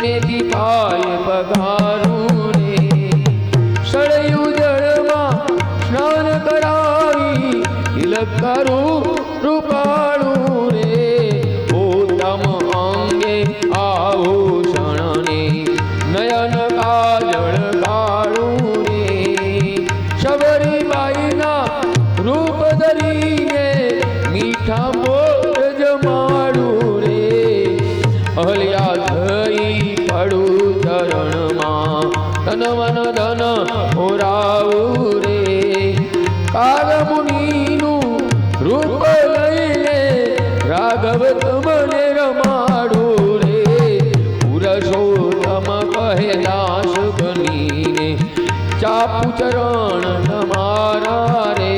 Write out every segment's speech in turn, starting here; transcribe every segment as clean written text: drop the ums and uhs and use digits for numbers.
પાય પગારું રે સળયું જળમાં સ્નાન કરાવી તિલક કરું રૂપાળું રે ઉત્તમ અંગે આભૂષણ ને નયન કાજળ કાળું રે શબરીબાઈના રૂપ ધરીને મીઠા મોર જમાડું રે અહલ્યા થઈ પડું ચરણમાં તન મન ધન ઓરાવું રે કાગ મુનિનું રૂપ લઈને રાઘવ તમને રમાડું રે પુરુષોત્તમ કહે દાસ બનીને ચાપુ ચરણ તમારા રે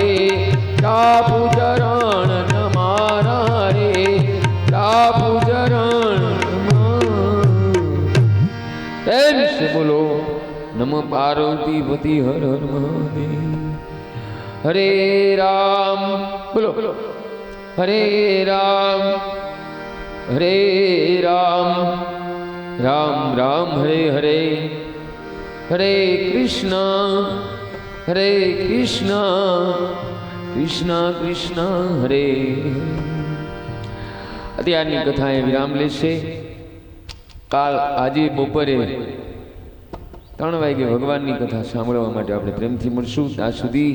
ચાપુ ચરણ તમારા રે ચાપુ ચરણ તેમ से बोलो नम पार्वती पति हर हर महादेव हरे राम बोलो हरे राम राम राम हरे हरे हरे कृष्ण कृष्ण कृष्ण हरे અત્યારની કથાએ વિરામ લેશે કાલ આજે બપોરે 3 વાગે ભગવાનની કથા સાંભળવા માટે આપણે પ્રેમથી મળશું ત્યાં સુધી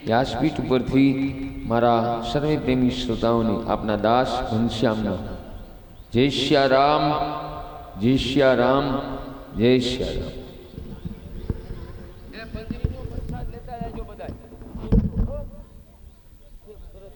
વ્યાસપીઠ ઉપરથી મારા સર્વે પ્રેમી શ્રોતાઓને આપના દાસ ઘનશ્યામના જય શ્યા રામ જય શ્યા રામ જય શ્યા રામ।